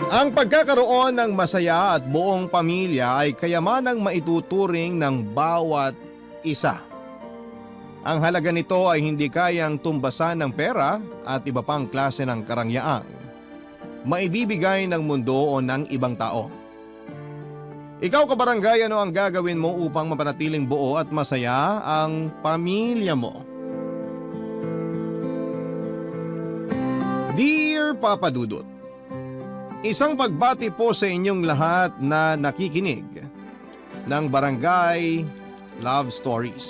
Ang pagkakaroon ng masaya at buong pamilya ay kayamanang maituturing ng bawat isa. Ang halaga nito ay hindi kayang tumbasan ng pera at iba pang klase ng karangyaan maibibigay ng mundo o ng ibang tao. Ikaw kabarangay, ano ang gagawin mo upang mapanatiling buo at masaya ang pamilya mo? Dear Papa Dudut, isang pagbati po sa inyong lahat na nakikinig ng Barangay Love Stories.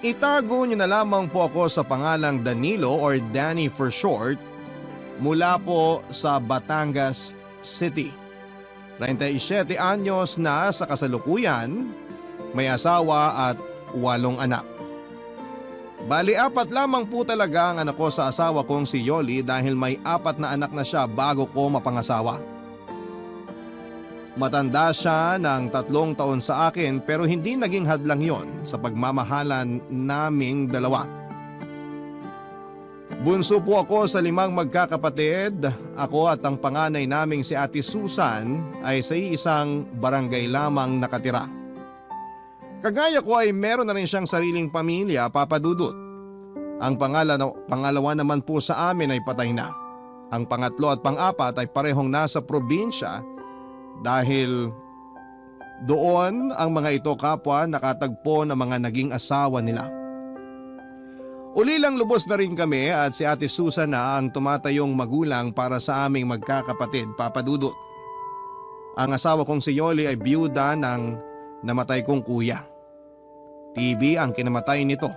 Itago niyo na lamang po ako sa pangalang Danilo or Danny for short mula po sa Batangas City. 37 anyos na sa kasalukuyan, may asawa at 8 anak. Bali 4 lamang po talaga ang anak ko sa asawa kong si Yoli dahil may 4 na anak na siya bago ko mapangasawa. Matanda siya ng 3 taon sa akin pero hindi naging hadlang yon sa pagmamahalan naming dalawa. Bunso po ako sa 5 magkakapatid. Ako at ang panganay naming si Ate Susan ay sa isang barangay lamang nakatira. Kagaya ko ay meron na rin siyang sariling pamilya, Papa Dudut. Ang pangalawa naman po sa amin ay patay na. Ang pangatlo at pang-4 ay parehong nasa probinsya dahil doon ang mga ito kapwa nakatagpo ng mga naging asawa nila. Ulilang lubos na rin kami at si Ate Susan na ang tumatayong magulang para sa aming magkakapatid, Papa Dudut. Ang asawa kong si Yoli ay biyuda ng namatay kong kuya. TB ang kinamatay nito.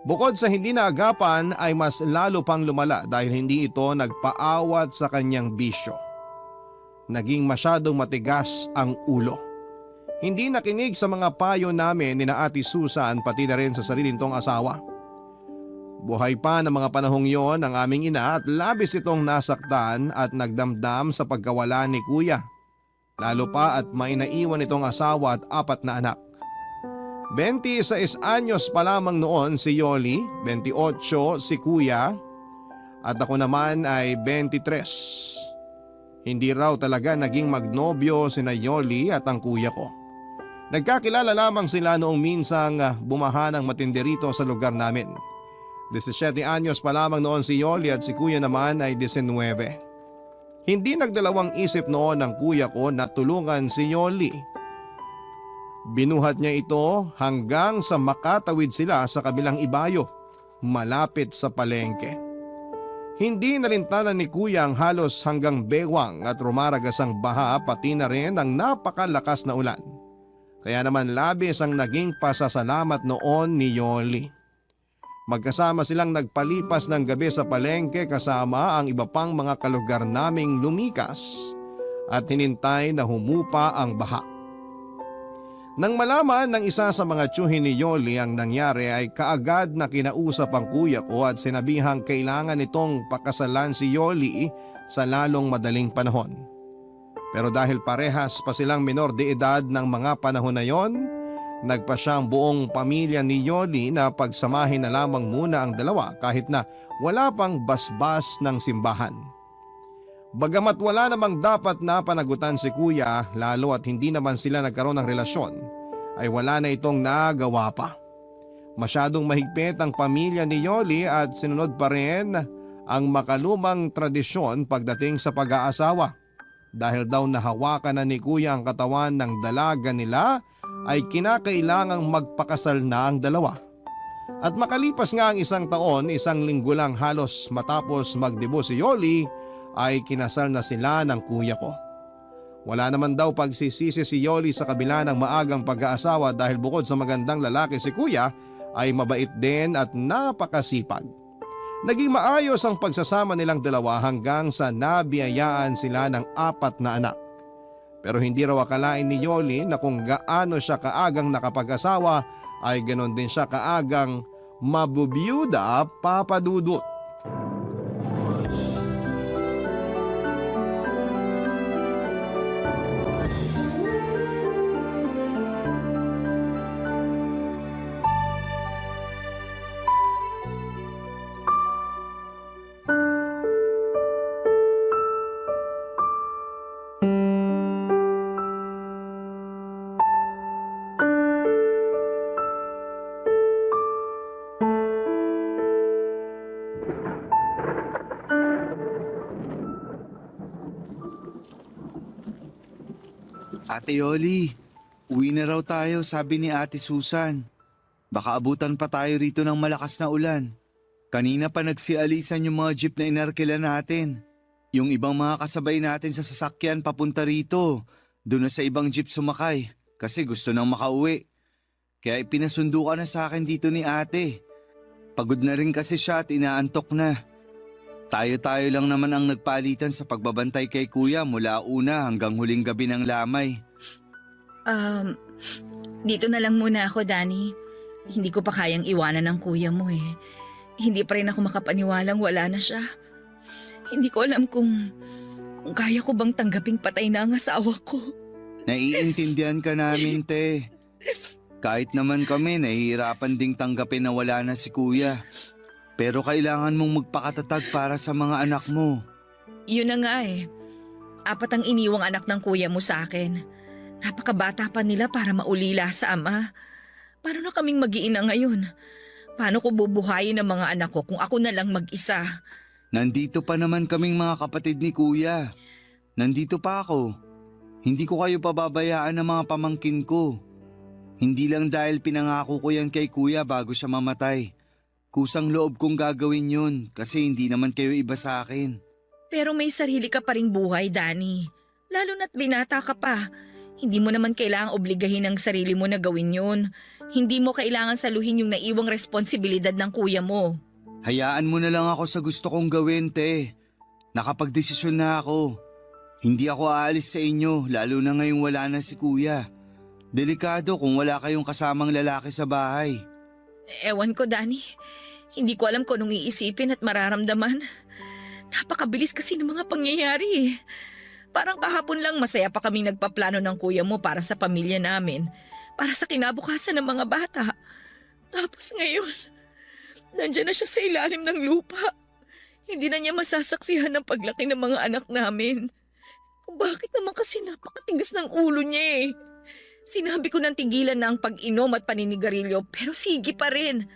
Bukod sa hindi naagapan ay mas lalo pang lumala dahil hindi ito nagpaawat sa kanyang bisyo. Naging masyadong matigas ang ulo. Hindi nakinig sa mga payo namin ni na Ate Susan pati na rin sa sarili nitong asawa. Buhay pa ng mga panahong yon ang aming ina at labis itong nasaktan at nagdamdam sa pagkawala ni kuya. Lalo pa at may naiwan itong asawa at 4 na anak. 26 anyos pa lamang noon si Yoli, 28 si kuya at ako naman ay 23. Hindi raw talaga naging magnobyo sina Yoli at ang kuya ko. Nagkakilala lamang sila noong minsang bumaha ng matindi rito sa lugar namin. 17 anyos pa lamang noon si Yoli at si kuya naman ay 19. Hindi nagdalawang isip noon ng kuya ko na tulungan si Yoli. Binuhat niya ito hanggang sa makatawid sila sa kabilang ibayo, malapit sa palengke. Hindi nalintanan ni kuya ang halos hanggang bewang at rumaragas ang baha pati na rin ang napakalakas na ulan. Kaya naman labis ang naging pasasalamat noon ni Yoli. Magkasama silang nagpalipas ng gabi sa palengke kasama ang iba pang mga kalugar naming lumikas at hinintay na humupa ang baha. Nang malaman ng isa sa mga tiyuhin ni Yoli ang nangyari ay kaagad na kinausap ang kuya ko at sinabihang kailangan nitong pakasalan si Yoli sa lalong madaling panahon. Pero dahil parehas pa silang menor de edad ng mga panahon na yon, nagpa siyang buong pamilya ni Yoli na pagsamahin na lamang muna ang dalawa kahit na wala pang basbas ng simbahan. Bagamat wala namang dapat na panagutan si kuya lalo at hindi naman sila nagkaroon ng relasyon, ay wala na itong nagawa pa. Masyadong mahigpit ang pamilya ni Yoli at sinunod pa rin ang makalumang tradisyon pagdating sa pag-aasawa. Dahil daw nahawakan na ni kuya ang katawan ng dalaga nila ay kinakailangang magpakasal na ang dalawa. At makalipas nga ang 1 taon, 1 linggo lang halos matapos magdebo si Yoli ay kinasal na sila ng kuya ko. Wala naman daw pagsisisi si Yoli sa kabila ng maagang pag-aasawa dahil bukod sa magandang lalaki si kuya ay mabait din at napakasipag. Naging maayos ang pagsasama nilang dalawa hanggang sa nabiyayaan sila ng 4 na anak. Pero hindi raw akalain ni Yoli na kung gaano siya kaagang nakapag-asawa ay ganon din siya kaagang mabubiyuda, Papa Dudut. Ate Yoli, uwi na raw tayo, sabi ni Ate Susan. Baka abutan pa tayo rito ng malakas na ulan. Kanina pa nagsialisan yung mga jeep na inarkila natin. Yung ibang mga kasabay natin sa sasakyan papunta rito. Doon na sa ibang jeep sumakay kasi gusto nang makauwi. Kaya ipinasundo ka na sa akin dito ni ate. Pagod na rin kasi siya at inaantok na. Tayo-tayo lang naman ang nagpalitan sa pagbabantay kay kuya mula una hanggang huling gabi ng lamay. Dito na lang muna ako, Danny. Hindi ko pa kayang iwanan ng kuya mo eh. Hindi pa rin ako makapaniwalang wala na siya. Hindi ko alam kung kaya ko bang tanggaping patay na ang asawa ko. Naiintindihan ka namin, te. Kahit naman kami, nahihirapan ding tanggapin na wala na si kuya. Pero kailangan mong magpakatatag para sa mga anak mo. Yun na nga eh. 4 ang iniwang anak ng kuya mo sa akin. Napakabata pa nila para maulila sa ama. Paano na kaming mag-iina ngayon? Paano ko bubuhayin ang mga anak ko kung ako na lang mag-isa? Nandito pa naman kaming mga kapatid ni kuya. Nandito pa ako. Hindi ko kayo pababayaan ng mga pamangkin ko. Hindi lang dahil pinangako ko yan kay kuya bago siya mamatay. Kusang loob kong gagawin yun kasi hindi naman kayo iba sa akin. Pero may sarili ka pa ring buhay, Danny. Lalo na't binata ka pa. Hindi mo naman kailangang obligahin ang sarili mo na gawin yun. Hindi mo kailangan saluhin yung naiwang responsibilidad ng kuya mo. Hayaan mo na lang ako sa gusto kong gawin, te. Nakapagdesisyon na ako. Hindi ako aalis sa inyo, lalo na ngayong wala na si kuya. Delikado kung wala kayong kasamang lalaki sa bahay. Ewan ko, Danny. Hindi ko alam kung anong iisipin at mararamdaman. Napakabilis kasi ng mga pangyayari. Parang kahapon lang masaya pa kaming nagpaplano ng kuya mo para sa pamilya namin. Para sa kinabukasan ng mga bata. Tapos ngayon, nandiyan na siya sa ilalim ng lupa. Hindi na niya masasaksihan ng paglaki ng mga anak namin. Kung bakit naman kasi napakatigas ng ulo niya eh. Sinabi ko nang tigilan na ang pag-inom at paninigarilyo pero sige pa rin.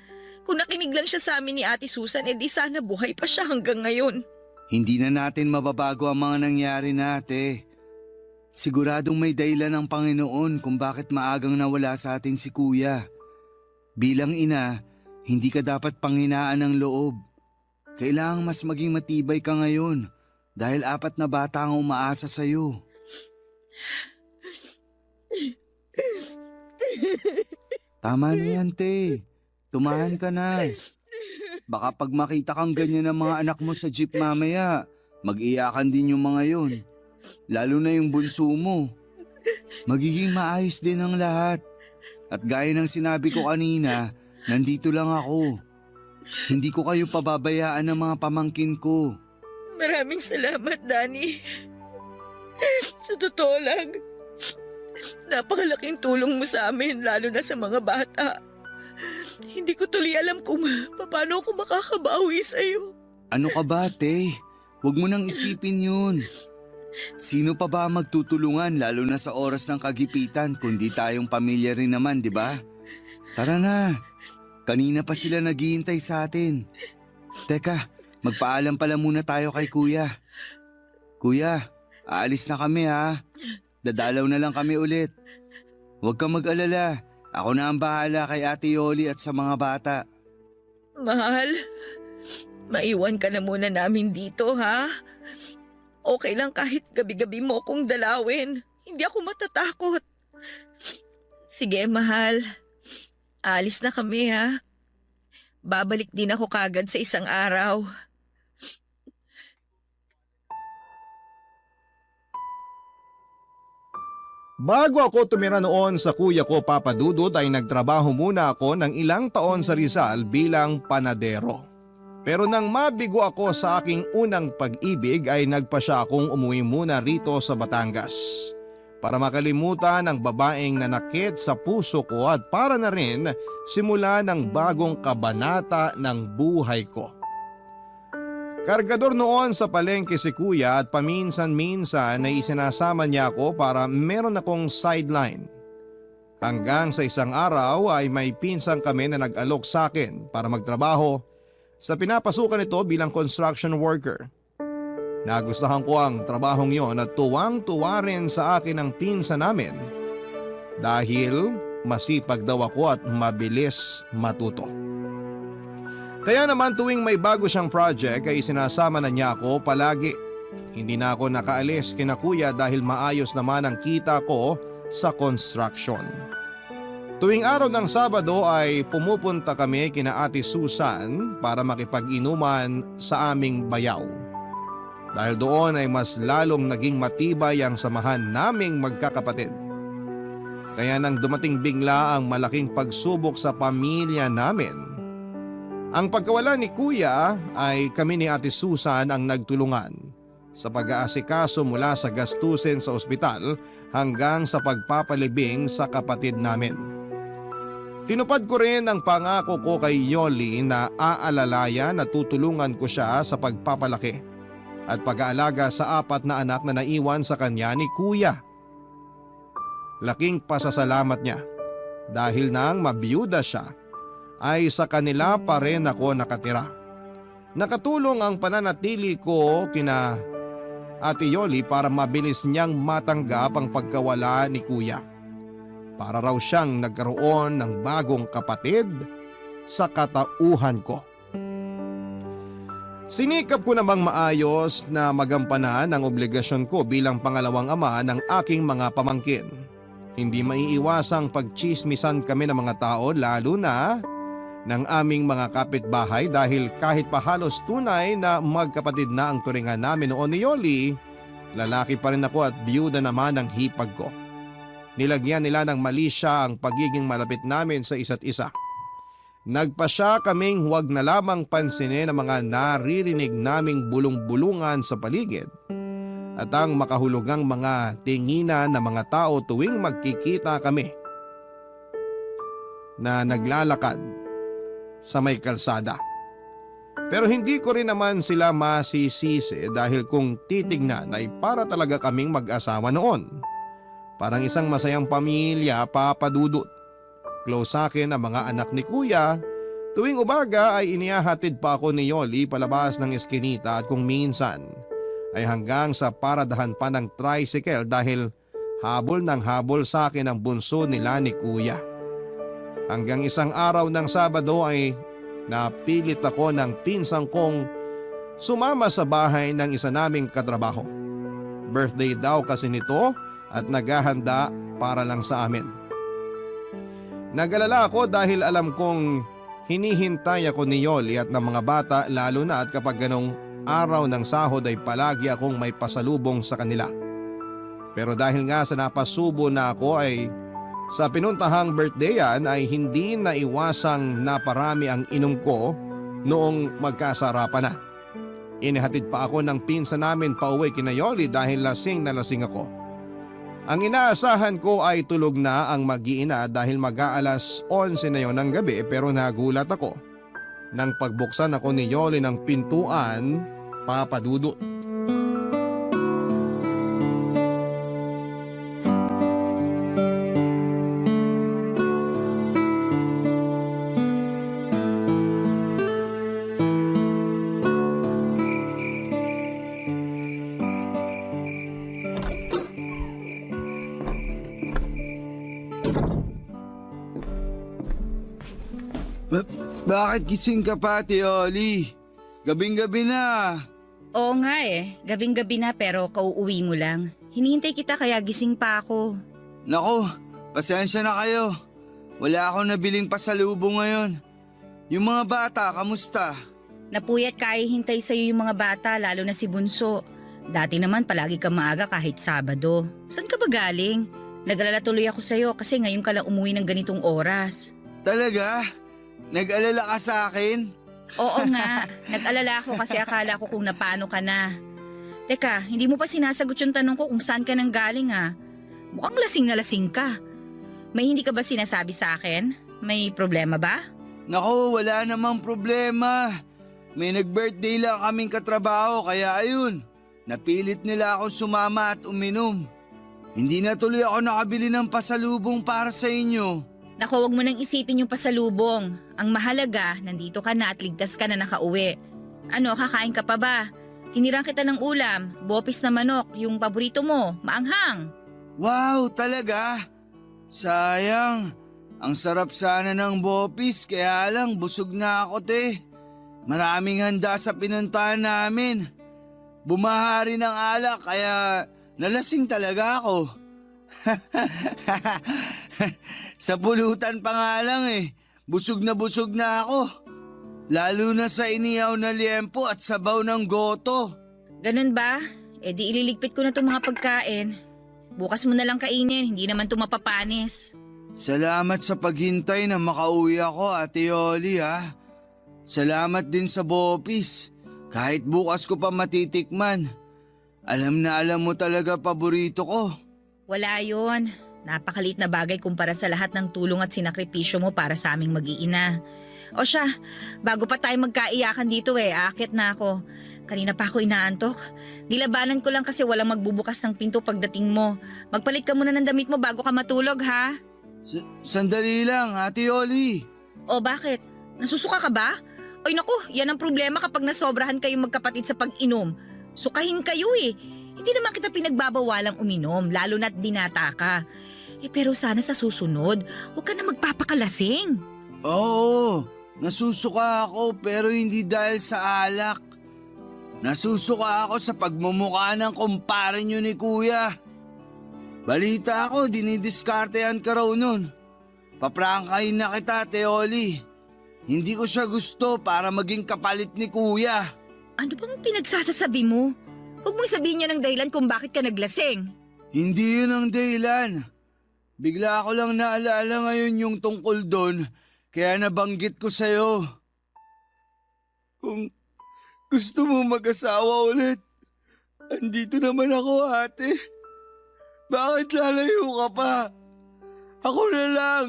Kung nakinig lang siya sa amin ni Ate Susan, edi sana buhay pa siya hanggang ngayon. Hindi na natin mababago ang mga nangyari na, ate. Siguradong may dahilan ng Panginoon kung bakit maagang nawala sa atin si kuya. Bilang ina, hindi ka dapat panghinaan ng loob. Kailangang mas maging matibay ka ngayon dahil 4 na bata ang umaasa sa'yo. Tama na yan, te. Tumahan ka na. Baka pag makita kang ganyan ng mga anak mo sa jeep mamaya, mag-iyakan din yung mga yun. Lalo na yung bunso mo. Magiging maayos din ang lahat. At gaya ng sinabi ko kanina, nandito lang ako. Hindi ko kayo pababayaan ng mga pamangkin ko. Maraming salamat, Danny. Sa totoo lang, napakalaking tulong mo sa amin, lalo na sa mga bata. Hindi ko tuloy alam kung paano ako makakabawi sa'yo. Ano ka ba, te? Huwag mo nang isipin yun. Sino pa ba magtutulungan lalo na sa oras ng kagipitan kundi tayong pamilya rin naman, di ba? Tara na. Kanina pa sila naghihintay sa atin. Teka, magpaalam pala muna tayo kay kuya. Kuya, aalis na kami ha. Dadalaw na lang kami ulit. Huwag kang mag-alala. Ako na ang bahala kay Ate Yoli at sa mga bata. Mahal, maiwan ka na muna namin dito, ha? Okay lang kahit gabi-gabi mo akong dalawin. Hindi ako matatakot. Sige, mahal. Alis na kami, ha? Babalik din ako kagad sa isang araw. Bago ako tumira noon sa kuya ko Papa Dudut ay nagtrabaho muna ako ng ilang taon sa Rizal bilang panadero. Pero nang mabigo ako sa aking unang pag-ibig ay nagpa siya akong umuwi muna rito sa Batangas. Para makalimutan ang babaeng nanakit sa puso ko at para na rin simula ng bagong kabanata ng buhay ko. Kargador noon sa palengke si kuya at paminsan-minsan ay isinasama niya ako para meron akong sideline. Hanggang sa isang araw ay may pinsang kami na nag-alok sa akin para magtrabaho sa pinapasukan nito bilang construction worker. Nagustuhan ko ang trabahong yon at tuwang-tuwa rin sa akin ang pinsan namin dahil masipag daw ako at mabilis matuto. Kaya naman tuwing may bago siyang project ay sinasama na niya ako palagi. Hindi na ako nakaalis kina kuya dahil maayos naman ang kita ko sa construction. Tuwing araw ng Sabado ay pumupunta kami kina Ate Susan para makipag-inuman sa aming bayaw. Dahil doon ay mas lalong naging matibay ang samahan naming magkakapatid. Kaya nang dumating bigla ang malaking pagsubok sa pamilya namin, ang pagkawala ni Kuya ay kami ni Ate Susan ang nagtulungan sa pag-aasikaso mula sa gastusin sa ospital hanggang sa pagpapalibing sa kapatid namin. Tinupad ko rin ang pangako ko kay Yoli na aalalayan at tutulungan ko siya sa pagpapalaki at pag-aalaga sa 4 na anak na naiwan sa kanya ni Kuya. Laking pasasalamat niya dahil nang mabiyuda siya ay sa kanila pa rin ako nakatira. Nakatulong ang pananatili ko kina Ate Yoli para mabilis niyang matanggap ang pagkawala ni Kuya. Para raw siyang nagkaroon ng bagong kapatid sa katauhan ko. Sinikap ko namang maayos na magampanan ang obligasyon ko bilang pangalawang ama ng aking mga pamangkin. Hindi maiiwasang pagtsismisan kami ng mga tao lalo na ng aming mga kapitbahay dahil kahit pa halos tunay na magkapatid na ang turingan namin noon ni Yoli, lalaki pa rin ako at biyuda naman ang hipag ko. Nilagyan nila ng mali siya ang pagiging malapit namin sa isa't isa. Nagpasya kaming huwag na lamang pansinin ang mga naririnig naming bulong-bulungan sa paligid at ang makahulugang mga tinginan ng mga tao tuwing magkikita kami na naglalakad sa may kalsada. Pero hindi ko rin naman sila masisisi dahil kung titignan ay para talaga kaming mag-asawa noon. Parang isang masayang pamilya, Papa Dudut. Close sa akin ang mga anak ni Kuya. Tuwing umaga ay inihahatid pa ako ni Yoli palabas ng eskinita at kung minsan ay hanggang sa paradahan pa ng tricycle dahil habol ng habol sa akin ang bunso nila ni Kuya. Hanggang isang araw ng Sabado ay napilit ako ng pinsang kong sumama sa bahay ng isa naming katrabaho. Birthday daw kasi nito at naghahanda para lang sa amin. Nag-alala ako dahil alam kong hinihintay ako ni Yoli at ng mga bata lalo na at kapag ganong araw ng sahod ay palagi akong may pasalubong sa kanila. Pero dahil nga sa napasubo na ako ay sa pinuntahang birthdayan ay hindi naiwasang naparami ang inom ko noong magkasarapan na. Inihatid pa ako ng pinsan namin pauwi kina Yoli dahil lasing na lasing ako. Ang inaasahan ko ay tulog na ang mag-iina dahil mag-aalas 11 na yon ng gabi pero nagulat ako nang pagbuksan ako ni Yoli ng pintuan, Papa Dudut. Bakit gising ka pa, Ate Yoli? Gabing-gabi na. Oo nga gabing-gabi na pero kauuwi mo lang. Hinihintay kita kaya gising pa ako. Naku, pasensya na kayo. Wala akong nabiling pasalubong ngayon. Yung mga bata, kamusta? Napuyat kaya hintay sa'yo yung mga bata lalo na si Bunso. Dati naman palagi ka maaga kahit Sabado. Saan ka ba galing? Nag-alala tuloy ako sa'yo kasi ngayon ka lang umuwi ng ganitong oras. Talaga? Nag-alala ka sa akin? Oo nga, nag-alala ako kasi akala ko kung napaano ka na. Teka, hindi mo pa sinasagot yung tanong ko kung saan ka nang galing Mukhang lasing na lasing ka. May hindi ka ba sinasabi sa akin? May problema ba? Naku, wala namang problema. May nag-birthday lang kaming katrabaho kaya ayun, napilit nila akong sumama at uminom. Hindi na tuloy ako nakabili ng pasalubong para sa inyo. Naku, wag mo nang isipin yung pasalubong. Ang mahalaga, nandito ka na at ligtas ka na nakauwi. Ano, kakain ka pa ba? Tinirang kita ng ulam, bopis na manok, yung paborito mo, maanghang. Wow, talaga? Sayang. Ang sarap sana ng bopis, kaya lang busog na ako, te. Maraming handa sa pinuntahan namin. Bumaha rin ng alak, kaya nalasing talaga ako. Sa pulutan pa nga lang busog na ako. Lalo na sa inihaw na liempo at sabaw ng goto. Ganun ba? E di ililigpit ko na itong mga pagkain. Bukas mo na lang kainin, hindi naman ito mapapanis. Salamat sa paghintay na makauwi ako, Ate Yoli, ha. Salamat din sa bopis. Kahit bukas ko pa matitikman. Alam na alam mo talaga paborito ko. Wala yon. Napakalit na bagay kumpara sa lahat ng tulong at sinakripisyo mo para sa aming mag-iina. O siya, bago pa tayo magkaiyakan dito aakit na ako. Kanina pa ako inaantok. Nilabanan ko lang kasi walang magbubukas ng pinto pagdating mo. Magpalit ka muna ng damit mo bago ka matulog, ha? Sandali lang, Ate Yoli. O bakit? Nasusuka ka ba? Ay naku, yan ang problema kapag nasobrahan kayong magkapatid sa pag-inom. Sukahin kayo Hindi naman kita pinagbabawalang uminom, lalo na't binata ka. Pero sana sa susunod, huwag ka na magpapakalasing. Oo, nasusuka ako pero hindi dahil sa alak. Nasusuka ako sa pagmumukha ng kumpare nyo ni Kuya. Balita ako, dinidiskartehan ka raw nun. Paprangkahin na kita, Teoli. Hindi ko siya gusto para maging kapalit ni Kuya. Ano bang pinagsasasabi mo? Huwag mong sabihin niya ng dahilan kung bakit ka naglasing. Hindi yun ang dahilan. Bigla ko lang naalala ngayon yung tungkol doon, kaya nabanggit ko sa'yo. Kung gusto mo mag-asawa ulit, andito naman ako, ate. Bakit lalayo ka pa? Ako na lang.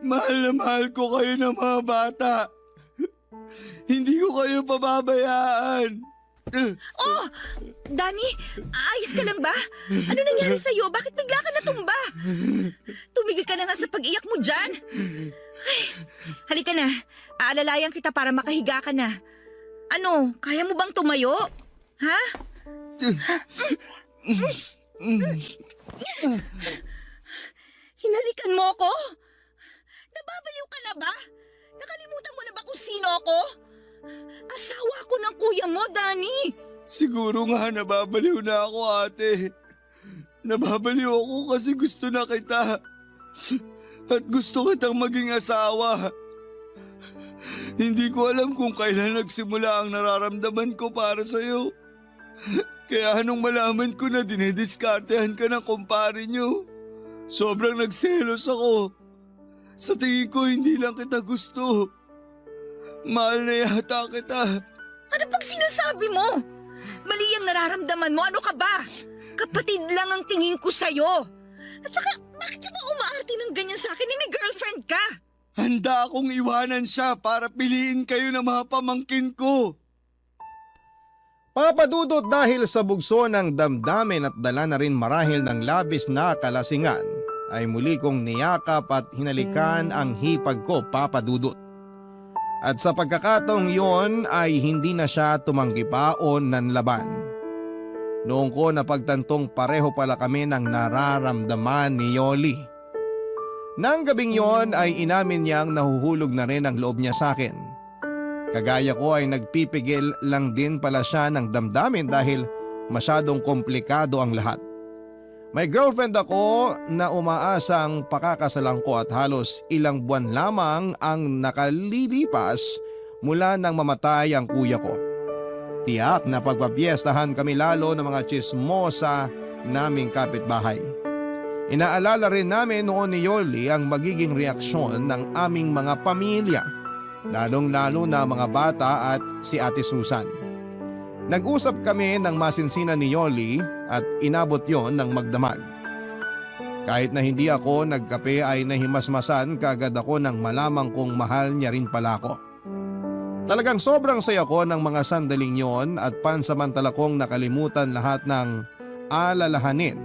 Mahal na mahal ko kayo ng mga bata. Hindi ko kayo pababayaan. Oh! Danny, ayos ka lang ba? Ano nangyari sa'yo? Bakit bigla ka natumba? Tumigil ka na nga sa pag-iyak mo dyan. Ay, halika na. Aalalayan kita para makahiga ka na. Ano, kaya mo bang tumayo? Ha? Hinalikan mo ako? Nababaliw ka na ba? Nakalimutan mo na ba kung sino ako? Asawa ko ng kuya mo, Danny. Siguro nga nababaliw na ako, ate. Nababaliw ako kasi gusto na kita. At gusto kitang maging asawa. Hindi ko alam kung kailan nagsimula ang nararamdaman ko para sa'yo. Kaya nung malaman ko na dinidiskartehan ka ng kumpare nyo, sobrang nagselos ako. Sa tingin ko hindi lang kita gusto. Mahal na yata kita. Ano pag sinasabi mo? Mali ang nararamdaman mo, ano ka ba? Kapatid lang ang tingin ko sa'yo. At saka, bakit ka ba umaarte ng ganyan sa akin? May girlfriend ka. Handa akong iwanan siya para piliin kayo ng mga pamangkin ko. Papadudot dahil sa bugso ng damdamin at dala na rin marahil ng labis na kalasingan, ay muli kong niyakap at hinalikan ang hipag ko, Papadudot. At sa pagkakataong yon ay hindi na siya tumanggi pa o nanlaban. Noong ko napagtantong pareho pala kami ng nararamdaman ni Yoli. Nang gabing yon ay inamin niyang nahuhulog na rin ang loob niya sa akin. Kagaya ko ay nagpipigil lang din pala siya ng damdamin dahil masyadong komplikado ang lahat. May girlfriend ako na umaasang pakakasalan ko at halos ilang buwan lamang ang nakalilipas mula nang mamatay ang kuya ko. Tiyak na pagpapiestahan kami lalo ng mga tsismosa naming kapitbahay. Inaalala rin namin noon ni Yoli ang magiging reaksyon ng aming mga pamilya, lalong-lalo na mga bata at si Ate Susan. Nag-usap kami ng masinsinan ni Yoli at inabot yon ng magdamag. Kahit na hindi ako nagkape ay nahimasmasan kagad ako nang malamang kong mahal niya rin pala ako. Talagang sobrang saya ko ng mga sandaling yon at pansamantala kong nakalimutan lahat ng alalahanin,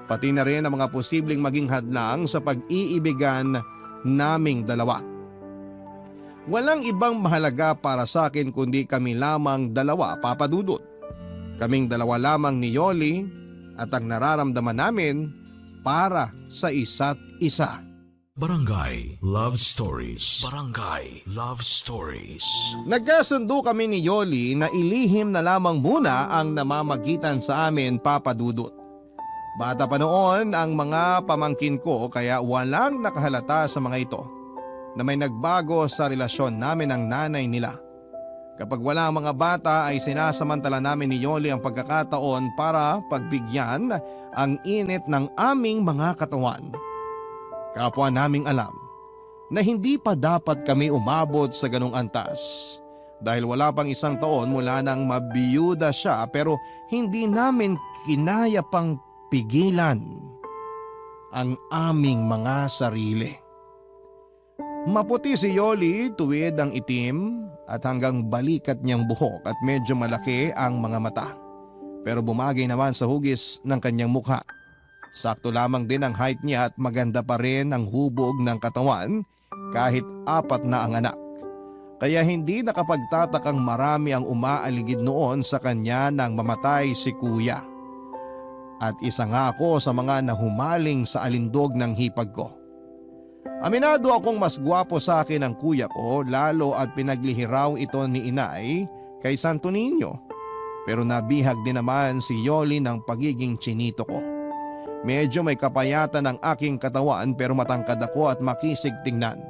pati na rin ang mga posibleng maging hadlang sa pag-iibigan naming dalawa. Walang ibang mahalaga para sa akin kundi kami lamang dalawa, Papa Dudut. Kaming dalawa lamang ni Yoli at ang nararamdaman namin para sa isa't isa. Barangay Love Stories. Barangay Love Stories. Nagkasundo kami ni Yoli na ilihim na lamang muna ang namamagitan sa amin, Papa Dudut. Bata pa noon ang mga pamangkin ko kaya walang nakahalata sa mga ito na may nagbago sa relasyon namin ng nanay nila. Kapag wala ang mga bata ay sinasamantala namin ni Yoli ang pagkakataon para pagbigyan ang init ng aming mga katawan. Kapwa naming alam na hindi pa dapat kami umabot sa ganong antas dahil wala pang isang taon mula nang mabiyuda siya pero hindi namin kinaya pang pigilan ang aming mga sarili. Maputi si Yoli, tuwid ang itim at hanggang balikat niyang buhok at medyo malaki ang mga mata. Pero bumagay naman sa hugis ng kanyang mukha. Sakto lamang din ang height niya at maganda pa rin ang hubog ng katawan kahit 4 na ang anak. Kaya hindi nakapagtatakang marami ang umaaligid noon sa kanya nang mamatay si kuya. At isa nga ako sa mga nahumaling sa alindog ng hipag ko. Aminado akong mas gwapo sa akin ang kuya ko lalo at pinaglihiraw ito ni inay kay Santo Niño. Pero nabihag din naman si Yoli ng pagiging chinito ko. Medyo may kapayatan ang aking katawan pero matangkad ako at makisig tingnan.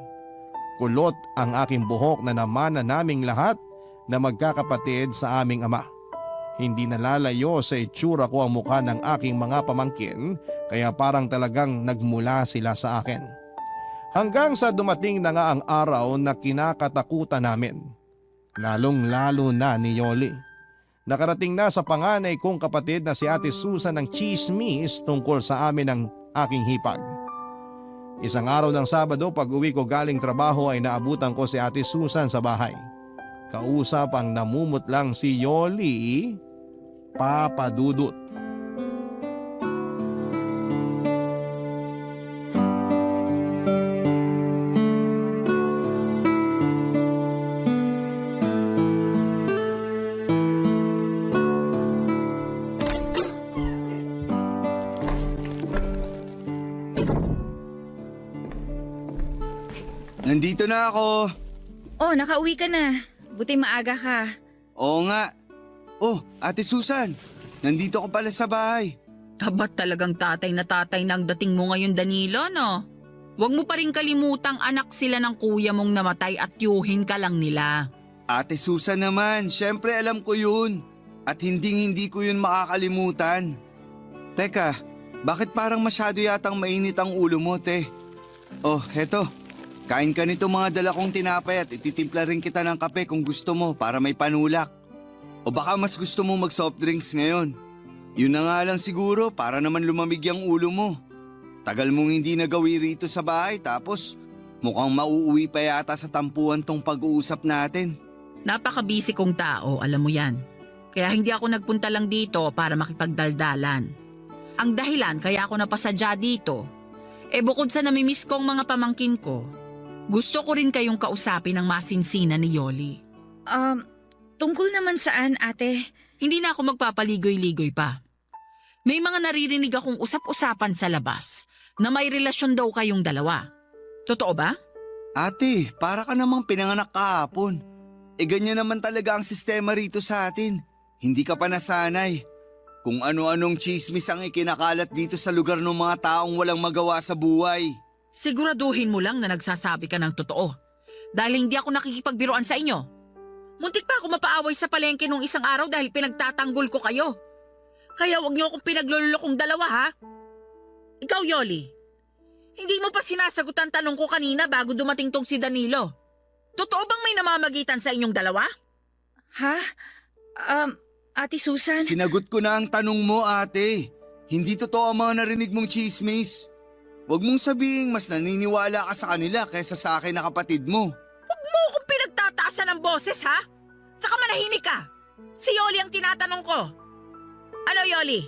Kulot ang aking buhok na naman na naming lahat na magkakapatid sa aming ama. Hindi nalalayo sa itsura ko ang mukha ng aking mga pamangkin kaya parang talagang nagmula sila sa akin. Hanggang sa dumating na nga ang araw na kinakatakutan namin. Lalong-lalo na ni Yoli. Nakarating na sa panganay kong kapatid na si Ate Susan ng chismis tungkol sa amin ng aking hipag. Isang araw ng Sabado pag uwi ko galing trabaho ay naabutan ko si Ate Susan sa bahay. Kausap ang namumutlang si Yoli, Papa Dudut. Nandito na ako. Oh, nakauwi ka na. Buti maaga ka. Oo nga. Oh, Ate Susan, nandito ko pala sa bahay. Ba't talagang tatay na tatay na ang dating mo ngayon, Danilo, no? Huwag mo pa rin kalimutang anak sila ng kuya mong namatay at yuhin ka lang nila. Ate Susan naman, syempre alam ko yun. At hindi ko yun makakalimutan. Teka, bakit parang masyado yatang mainit ang ulo mo, te? Oh, heto. Kain ka nito mga dala kong tinapay at ititimpla rin kita ng kape kung gusto mo para may panulak. O baka mas gusto mo mag-soft drinks ngayon. Yun na nga lang siguro para naman lumamig ang ulo mo. Tagal mong hindi nagawi rito sa bahay tapos mukhang mauuwi pa yata sa tampuan tong pag-uusap natin. Napaka-busy kong tao, alam mo yan. Kaya hindi ako nagpunta lang dito para makipagdaldalan. Ang dahilan kaya ako napasadya dito, bukod sa namimiss kong mga pamangkin ko, gusto ko rin kayong kausapin ng masinsinan ni Yoli. Tungkol naman saan, ate? Hindi na ako magpapaligoy-ligoy pa. May mga naririnig akong usap-usapan sa labas na may relasyon daw kayong dalawa. Totoo ba? Ate, para ka namang pinanganak kahapon. Ganyan naman talaga ang sistema rito sa atin. Hindi ka pa nasanay. Kung ano-anong chismis ang ikinakalat dito sa lugar ng mga taong walang magawa sa buhay. Siguraduhin mo lang na nagsasabi ka ng totoo. Dahil hindi ako nakikipagbiruan sa inyo. Muntik pa ako mapaaway sa palengke nung isang araw dahil pinagtatanggol ko kayo. Kaya wag niyo akong pinaglulokong dalawa, ha? Ikaw, Yoli. Hindi mo pa sinasagot ang tanong ko kanina bago dumating tong si Danilo. Totoo bang may namamagitan sa inyong dalawa? Ha? Ate Susan? Sinagot ko na ang tanong mo, ate. Hindi totoo ang mga narinig mong chismis. Huwag mong sabihing mas naniniwala ka sa kanila kaysa sa akin na kapatid mo. Huwag mo akong pinagtataasan ng boses, ha? Tsaka manahimik ka. Si Yoli ang tinatanong ko. Ano, Yoli?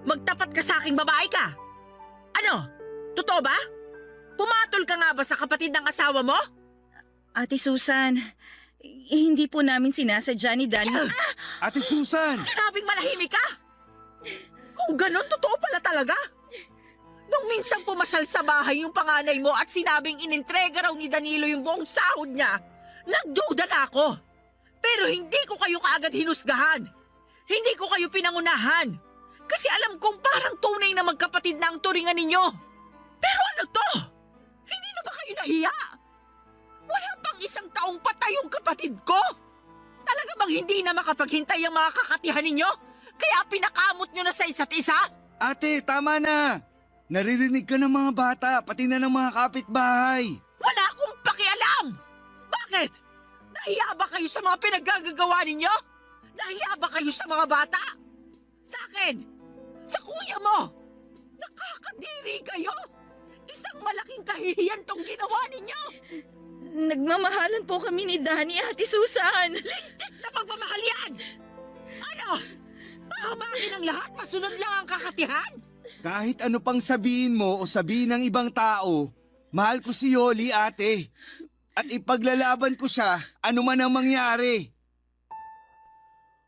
Magtapat ka sa aking babae ka? Ano? Totoo ba? Pumatol ka nga ba sa kapatid ng asawa mo? Ate Susan, hindi po namin sinasadya ni Danny. Ate Susan! Sinabing manahimik ka! Kung ganun, totoo pala talaga. Nung minsan pumasyal sa bahay yung panganay mo at sinabing inintrega raw ni Danilo yung buong sahod niya, nagduda na ako. Pero hindi ko kayo kaagad hinusgahan. Hindi ko kayo pinangunahan. Kasi alam kong parang tunay na magkapatid na ang turingan ninyo. Pero ano to? Hindi na ba kayo nahiya? Wala pang isang taong patay yung kapatid ko. Talaga bang hindi na makapaghintay ang mga kakatihan ninyo? Kaya pinakamot nyo na sa isa't isa? Ate, tama na! Naririnig ka ng mga bata, pati na ng mga kapitbahay. Wala akong pakialam! Bakit? Nahiya ba kayo sa mga pinaggagawa ninyo? Nahiya ba kayo sa mga bata? Sa akin? Sa kuya mo? Nakakadiri kayo? Isang malaking kahihiyan tong ginawa ninyo! Nagmamahalan po kami ni Danny, Ate Susan. Lintik na pagmamahal yan! Ano? Mahamakin ang lahat, masunod lang ang kakatihan? Kahit ano pang sabihin mo o sabihin ng ibang tao, mahal ko si Yoli, ate. At ipaglalaban ko siya, ano man ang mangyari.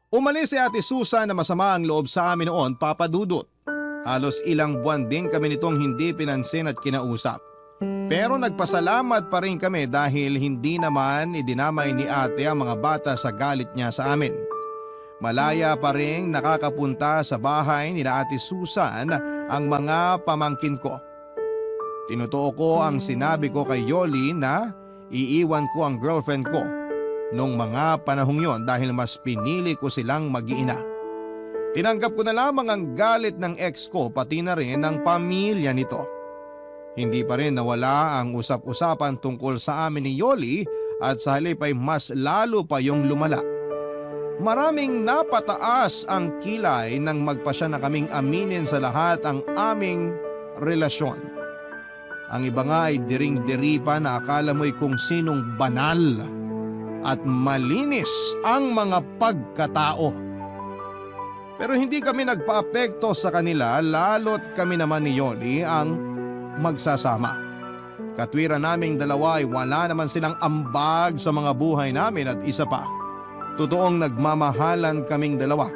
Umalis si Ate Susan na masama ang loob sa amin noon, Papa Dudut. Halos ilang buwan din kami nitong hindi pinansin at kinausap. Pero nagpasalamat pa rin kami dahil hindi naman idinamay ni ate ang mga bata sa galit niya sa amin. Malaya pa rin nakakapunta sa bahay ni Ate Susan ang mga pamangkin ko. Tinutuo ko ang sinabi ko kay Yoli na iiwan ko ang girlfriend ko nung mga panahong yon dahil mas pinili ko silang mag-iina. Tinanggap ko na lamang ang galit ng ex ko pati na rin ng pamilya nito. Hindi pa rin nawala ang usap-usapan tungkol sa amin ni Yoli at sa halip ay mas lalo pa yung lumala. Maraming napataas ang kilay nang magpasya na kaming aminin sa lahat ang aming relasyon. Ang iba nga ay diring-diri pa na akala mo'y kung sinong banal at malinis ang mga pagkatao. Pero hindi kami nagpaapekto sa kanila lalo't kami naman ni Yoli ang magsasama. Katwiran naming dalawa ay wala naman silang ambag sa mga buhay namin at isa pa, totoong nagmamahalan kaming dalawa.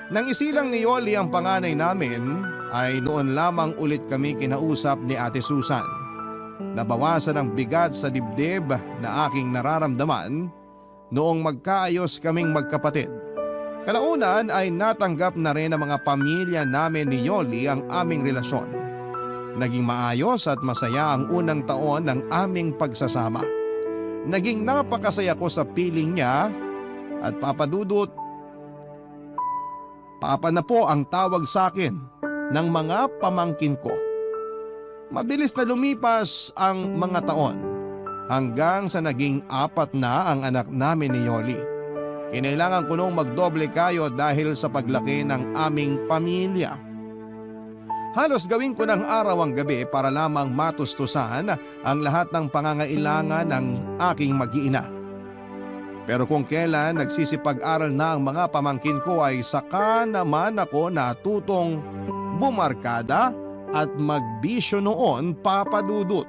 Nang isilang ni Yoli ang panganay namin, ay noon lamang ulit kami kinausap ni Ate Susan. Nabawasan ang bigat sa dibdib na aking nararamdaman noong magkaayos kaming magkapatid. Kalaunan ay natanggap na rin ng mga pamilya namin ni Yoli ang aming relasyon. Naging maayos at masaya ang unang taon ng aming pagsasama. Naging napakasaya ko sa piling niya at Papa Dudut, Papa na po ang tawag sa akin ng mga pamangkin ko. Mabilis na lumipas ang mga taon hanggang sa naging 4 na ang anak namin ni Yoli. Kinailangan ko nung magdoble kayo dahil sa paglaki ng aming pamilya. Halos gawin ko ng araw ang gabi para lamang matustusan ang lahat ng pangangailangan ng aking mag-iina. Pero kung kailan nagsisipag-aral na ang mga pamangkin ko ay saka naman ako natutong bumarkada at magbisyo noon, Papa Dudut.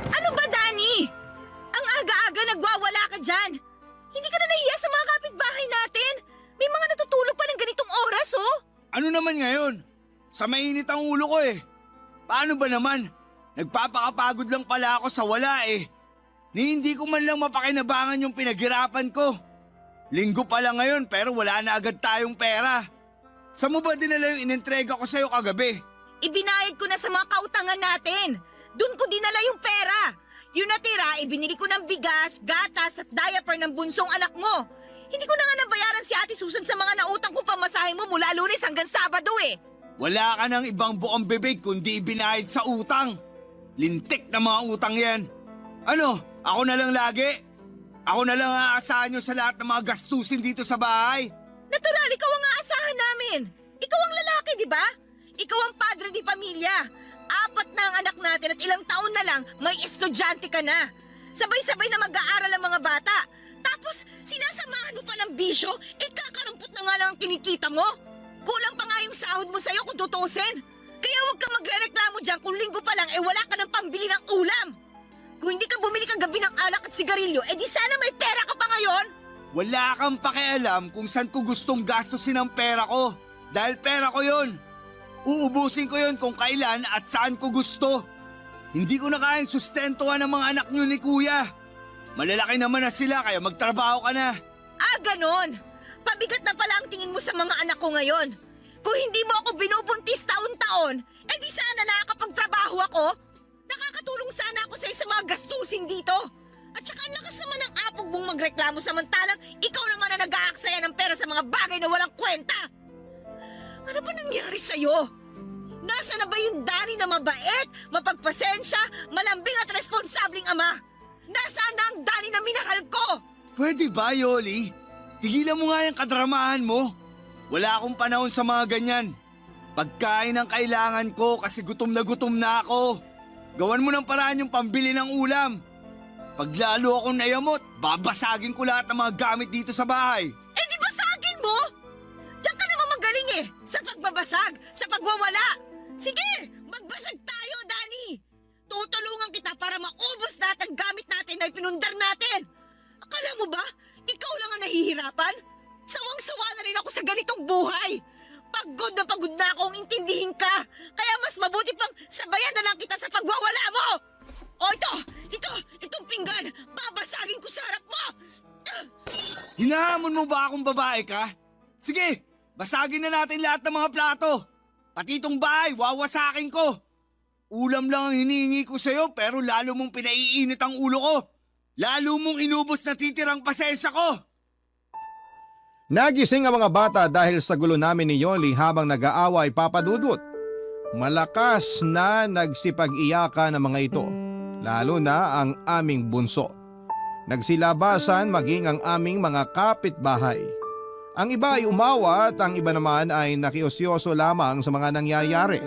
Ano ba, Danny? Ang aga-aga nagwawala ka dyan. Hindi ka na nahiya sa mga kapitbahay natin. May mga natutulog pa ng ganitong oras, oh. Ano naman ngayon? Sa mainit ang ulo ko eh. Paano ba naman? Nagpapakapagod lang pala ako sa wala eh. Ni hindi ko man lang mapakinabangan yung pinaghirapan ko. Linggo pa lang ngayon pero wala na agad tayong pera. Saan mo ba dinala yung inintrega ko sa'yo kagabi? Ibinayad ko na sa mga kautangan natin. Doon ko dinala yung pera. Yung natira, ibinili ko ng bigas, gatas at diaper ng bunsong anak mo. Hindi ko na nga nabayaran si Ate Susan sa mga nautang kong pamasahe mo mula Lunes hanggang Sabado eh. Wala ka ng ibang bukang bibig kundi ibinayad sa utang. Lintik na mga utang yan. Ano, ako na lang lagi? Ako na lang aasahan nyo sa lahat ng mga gastusin dito sa bahay? Natural, ikaw ang aasahan namin. Ikaw ang lalaki, di ba? Ikaw ang padre di pamilya. 4 na ang anak natin at ilang taon na lang, may estudyante ka na. Sabay-sabay na mag-aaral ang mga bata. Tapos, sinasamahan mo pa ng bisyo, kakarumpot na nga lang ang kinikita mo. Kulang pa nga yung sahod mo sa'yo kung tutuusin. Kaya huwag kang magre-reklamo dyan kung linggo pa lang wala ka ng pambili ng ulam. Kung hindi ka bumili kagabi ng alak at sigarilyo, di sana may pera ka pa ngayon. Wala kang pakialam kung saan ko gustong gastusin ang pera ko. Dahil pera ko yon. Uubusin ko yon kung kailan at saan ko gusto. Hindi ko na kayang sustentuhan ang mga anak nyo ni Kuya. Malalaki naman na sila kaya magtrabaho ka na. Ganon. Pabigat na pala ang tingin mo sa mga anak ko ngayon. Kung hindi mo ako binubuntis taon-taon, di sana nakakapagtrabaho ako. Nakakatulong sana ako sa mga gastusin dito. At saka ang lakas naman ng apog mong magreklamo samantalang ikaw naman na nag-aaksaya ng pera sa mga bagay na walang kwenta. Ano ba nangyari sa'yo? Nasa na ba yung Danny na mabait, mapagpasensya, malambing at responsabling ama? Nasaan na ang Danny na minahal ko? Pwede ba, Yoli? Tigilan mo nga yung kadramahan mo. Wala akong panahon sa mga ganyan. Pagkain ang kailangan ko kasi gutom na ako. Gawan mo ng paraan yung pambili ng ulam. Pag lalo akong nayamot, babasagin ko lahat ng mga gamit dito sa bahay. Di basagin mo? Diyan ka naman magaling sa pagbabasag, sa pagwawala. Sige, magbasag tayo, Danny. Tutulungan kita para maubos lahat ang gamit natin na ipinundar natin. Akala mo ba, ikaw lang ang nahihirapan? Sawang-sawa na rin ako sa ganitong buhay. Pagod na akong intindihin ka. Kaya mas mabuti pang sabayan na lang kita sa pagwawala mo. O itong pinggan, babasagin ko sa harap mo. Hinahamon mo ba akong babae ka? Sige, basagin na natin lahat ng mga plato. Pati itong bahay, wawasakin ko. Ulam lang ang hinihingi ko sa'yo pero lalo mong pinaiinit ang ulo ko. Lalo mong inubos na titirang pasensya ko. Nagising ang mga bata dahil sa gulo namin ni Yoli habang nag-aaway papadudot. Malakas na nagsipag-iyakan ng mga ito, lalo na ang aming bunso. Nagsilabasan maging ang aming mga kapitbahay. Ang iba ay umawa at ang iba naman ay nakiosyoso lamang sa mga nangyayari.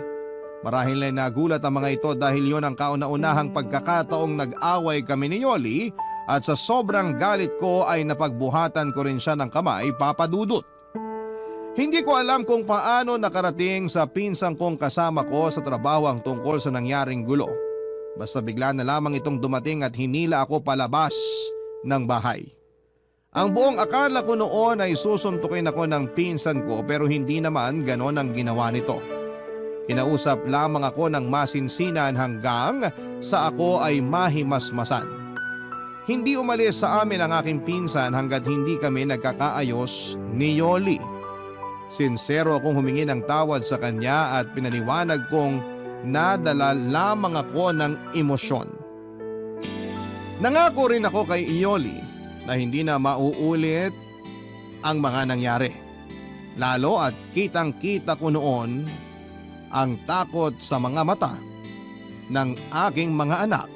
Marahil ay nagulat ang mga ito dahil yon ang kauna-unahang pagkakataong nag-away kami ni Yoli at sa sobrang galit ko ay napagbuhatan ko rin siya ng kamay papadudot. Hindi ko alam kung paano nakarating sa pinsang kong kasama ko sa trabaho ang tungkol sa nangyaring gulo. Basta bigla na lamang itong dumating at hinila ako palabas ng bahay. Ang buong akala ko noon ay susuntukin ako ng pinsan ko pero hindi naman ganon ang ginawa nito. Kinausap lamang ako ng masinsinan hanggang sa ako ay mahimasmasan. Hindi umalis sa amin ang aking pinsan hanggat hindi kami nagkakaayos ni Yoli. Sinsero akong humingi ng tawad sa kanya at pinaliwanag kong nadala lamang ako ng emosyon. Nangako rin ako kay Yoli na hindi na mauulit ang mga nangyari. Lalo at kitang-kita ko noon ang takot sa mga mata ng aking mga anak,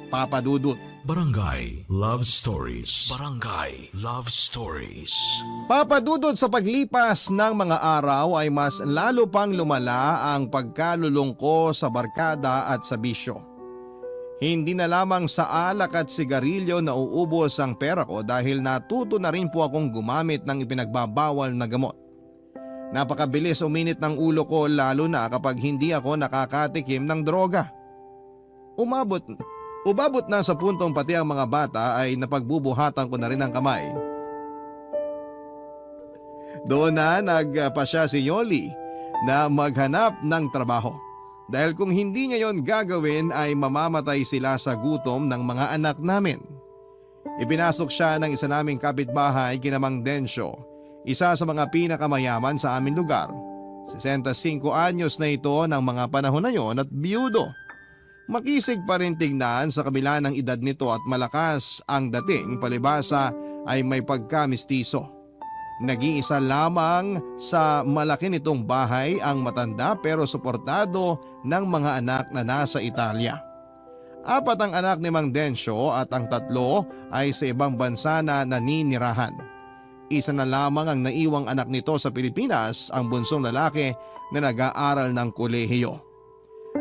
papadudot. Barangay Love Stories. Barangay Love Stories. Papadudod sa paglipas ng mga araw ay mas lalo pang lumala ang pagkalulong ko sa barkada at sa bisyo. Hindi na lamang sa alak at sigarilyo na uubos ang pera ko dahil natuto na rin po akong gumamit ng ipinagbabawal na gamot. Napakabilis uminit ng ulo ko lalo na kapag hindi ako nakakatikim ng droga. Umabot na sa puntong pati ang mga bata ay napagbubuhatan ko na rin ang kamay. Doon na nagpasya si Yoli na maghanap ng trabaho. Dahil kung hindi niya yon gagawin ay mamamatay sila sa gutom ng mga anak namin. Ipinasok siya ng isa naming kapitbahay kina Mang Densyo, isa sa mga pinakamayaman sa aming lugar. 65 anyos na ito ng mga panahon na yon at biyudo. Makisig pa rin tignan sa kabila ng edad nito at malakas ang dating palibasa ay may pagkamistiso. Nag-iisa lamang sa malaki nitong bahay ang matanda pero suportado ng mga anak na nasa Italia. 4 ang anak ni Mang Densyo at ang 3 ay sa ibang bansa na naninirahan. Isa na lamang ang naiwang anak nito sa Pilipinas, ang bunsong lalaki na nag-aaral ng kolehiyo.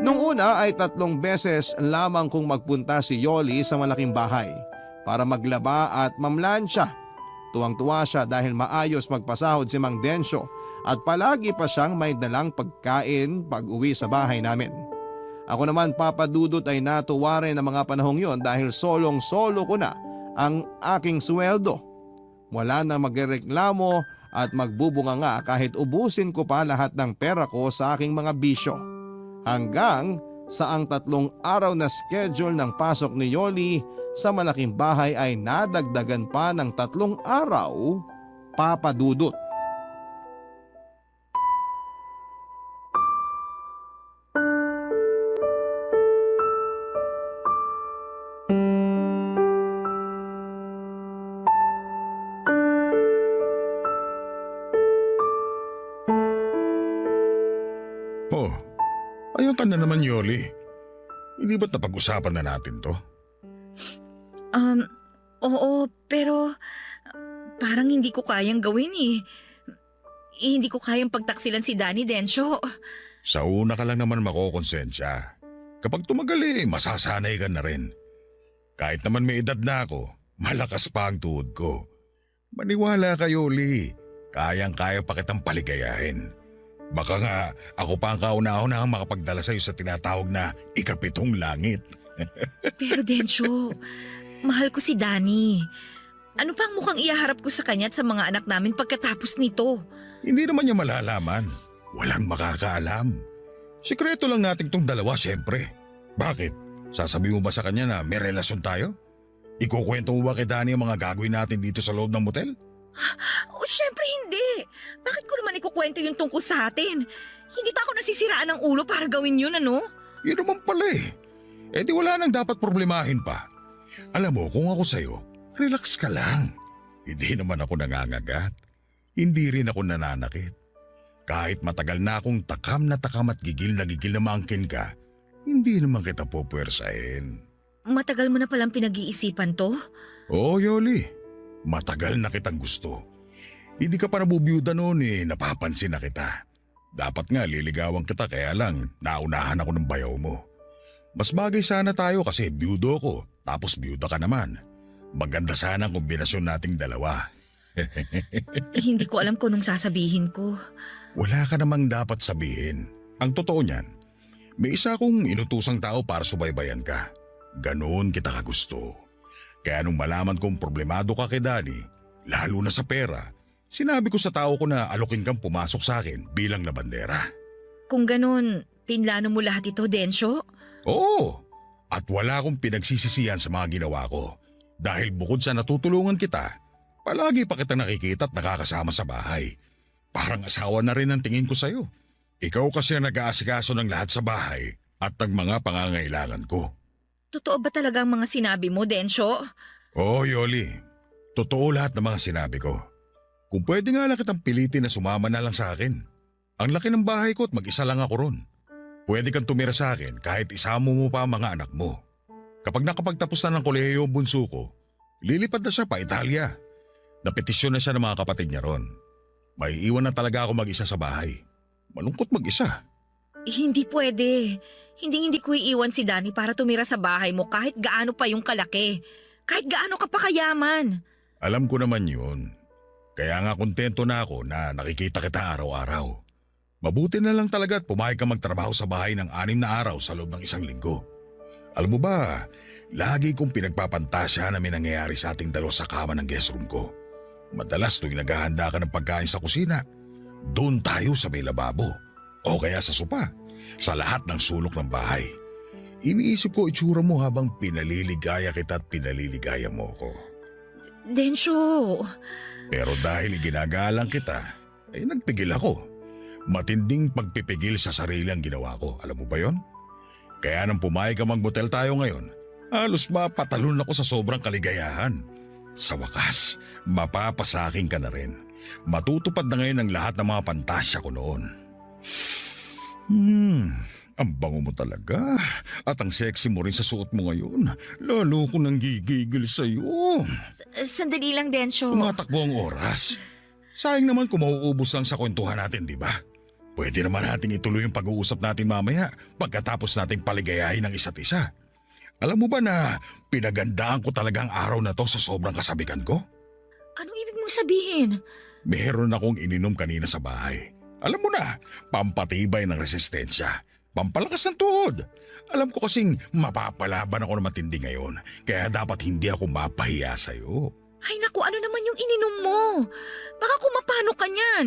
Nung una ay 3 beses lamang kung magpunta si Yoli sa malaking bahay para maglaba at mamlansya. Tuwang-tuwa siya dahil maayos magpasahod si Mang Densyo at palagi pa siyang may dalang pagkain pag uwi sa bahay namin. Ako naman, Papa Dudut, ay natuwa rin ng mga panahong yon dahil solong-solo ko na ang aking sweldo. Wala na magreklamo at magbubunga nga kahit ubusin ko pa lahat ng pera ko sa aking mga bisyo. Hanggang sa ang 3 araw na schedule ng pasok ni Yoli sa malaking bahay ay nadagdagan pa ng 3 araw, Papa Dudut. Oh, ayun ka na naman, Yoli. Hindi ba't napag-usapan na natin to? Oo, pero parang hindi ko kayang gawin eh. Hindi ko kayang pagtaksilan si Danny, Densyo. Sa una ka lang naman makokonsensya. Kapag tumagal masasanay ka na rin. Kahit naman may edad na ako, malakas pa ang tuhod ko. Maniwala ka, Yoli. Kayang-kaya pa kitang paligayahin. Baka nga ako pa ang kauna-una ang makapagdala sa'yo sa tinatawag na ikapitong langit. Pero Densyo, mahal ko si Danny. Ano pa ang mukhang ihaharap ko sa kanya at sa mga anak namin pagkatapos nito? Hindi naman niya malalaman. Walang makakaalam. Sikreto lang nating tong dalawa, siyempre. Bakit? Sasabihin mo ba sa kanya na may relasyon tayo? Ikukwento mo ba kay Danny ang mga gagawin natin dito sa loob ng motel? Oh, syempre hindi. Bakit ko naman ikukwento yung tungkol sa atin? Hindi pa ako nasisiraan ng ulo para gawin yun, ano? Yun naman pala Eh di wala nang dapat problemahin pa. Alam mo, kung ako sa'yo, relax ka lang. Hindi naman ako nangangagat. Hindi rin ako nananakit. Kahit matagal na akong takam at gigil na maangkin ka, hindi naman kita pupuwersahin. Matagal mo na palang pinag-iisipan to? Oo, Yoli. Matagal na kitang gusto. Hindi ka pa nabubiyuda noon napapansin na kita. Dapat nga liligawan kita kaya lang naunahan ako ng bayaw mo. Mas bagay sana tayo kasi biyudo ko tapos biyuda ka naman. Maganda sana ang kombinasyon nating dalawa. Hindi ko alam kung anong sasabihin ko. Wala ka namang dapat sabihin. Ang totoo niyan, may isa akong inutusang tao para subaybayan ka. Ganoon kita kagusto. Kaya nung malaman kong problemado ka kay Danny, lalo na sa pera, sinabi ko sa tao ko na alokin kang pumasok sa akin bilang labandera. Kung ganun, pinlano mo lahat ito, Densyo? Oo, at wala akong pinagsisisihan sa mga ginawa ko. Dahil bukod sa natutulungan kita, palagi pa kita nakikita at nakakasama sa bahay. Parang asawa na rin ang tingin ko sa'yo. Ikaw kasi ang nag-aasikaso ng lahat sa bahay at ng mga pangangailangan ko. Totoo ba talaga ang mga sinabi mo, Densyo? Oo, Yoli. Totoo lahat ng mga sinabi ko. Kung pwede nga lang kitang pilitin na sumama na lang sa akin. Ang laki ng bahay ko at mag-isa lang ako ron. Pwede kang tumira sa akin kahit isama mo pa ang mga anak mo. Kapag nakapagtapos na ng kolehiyo ang bunso ko, lilipad na siya pa Italia. Napetisyon na siya ng mga kapatid niya ron. May iwan na talaga ako mag-isa sa bahay. Malungkot mag-isa. Hindi pwede. Hindi ko iiwan si Danny para tumira sa bahay mo kahit gaano pa yung kalaki. Kahit gaano ka pa kayaman. Alam ko naman yun. Kaya nga kontento na ako na nakikita kita araw-araw. Mabuti na lang talaga at pumayag ka magtrabaho sa bahay ng 6 na araw sa loob ng 1 linggo. Alam mo ba, lagi kong pinagpapantasya na may nangyayari sa ating dalawa sa kama ng guest room ko. Madalas tuwing naghahanda ka ng pagkain sa kusina, doon tayo sa may lababo. O kaya sa sopa, sa lahat ng sulok ng bahay. Iniisip ko itsura mo habang pinaliligaya kita at pinaliligaya mo ko. Densyo! Pero dahil ginagalang kita, ay nagpigil ako. Matinding pagpipigil sa sarili ang ginawa ko. Alam mo ba yon? Kaya nang pumayag ka mag-motel tayo ngayon, halos mapatalon ako sa sobrang kaligayahan. Sa wakas, mapapasaking ka na rin. Matutupad na ngayon ang lahat ng mga pantasya ko noon. Ang bango mo talaga. At ang sexy mo rin sa suot mo ngayon. Lalo ko nang gigigil sa'yo. Sandali lang, Densyo. Tumatakbo ang oras. Sayang naman kung mauubos lang sa kwentuhan natin, di ba? Pwede naman nating ituloy yung pag-uusap natin mamaya pagkatapos nating paligayahin ang isa't isa. Alam mo ba na pinagandaan ko talaga ang araw na to sa sobrang kasabikan ko? Anong ibig mong sabihin? Meron akong ininom kanina sa bahay. Alam mo na, pampatibay ng resistensya, pampalakas ng tuhod. Alam ko kasing mapapalaban ako ng matindi ngayon, kaya dapat hindi ako mapahiya sa'yo. Ay naku, ano naman yung ininom mo? Baka kumapano ka niyan.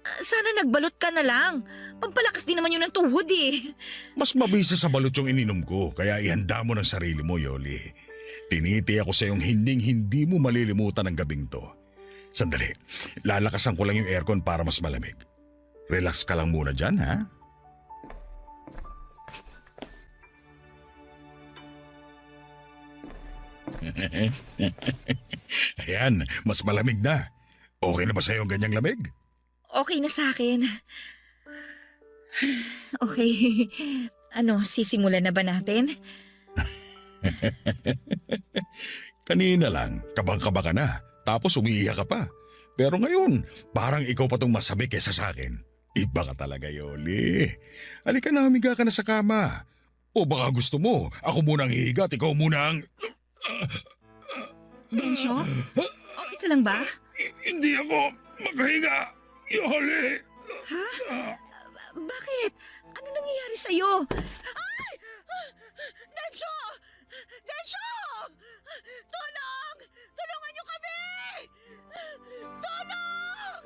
Sana nagbalot ka na lang. Pampalakas din naman yun ng tuhod eh. Mas mabisa sa balot yung ininom ko, kaya ihanda mo ng sarili mo, Yoli. Tinitiyak ko sa iyong hindi mo malilimutan ang gabing to. Sandali, lalakasan ko lang yung aircon para mas malamig. Relax ka lang muna dyan, ha? Ayan, mas malamig na. Okay na ba sa'yo ang ganyang lamig? Okay na sa akin. Okay. Ano, sisimulan na ba natin? Kanina lang, kabang-kaba ka na, tapos umiiyak ka pa. Pero ngayon, parang ikaw pa tong masabi kesa sa akin. Iba ka talaga, Yoli. Halika na, humiga ka na sa kama. O baka gusto mo, ako muna ang hihiga at ikaw muna ang... Densyo? Okay ka lang ba? Hindi ako makahinga, Yoli. Ha? Bakit? Ano nangyayari sa'yo? Ay! Densyo! Densyo! Tulong! Tulungan niyo kami! Tulong!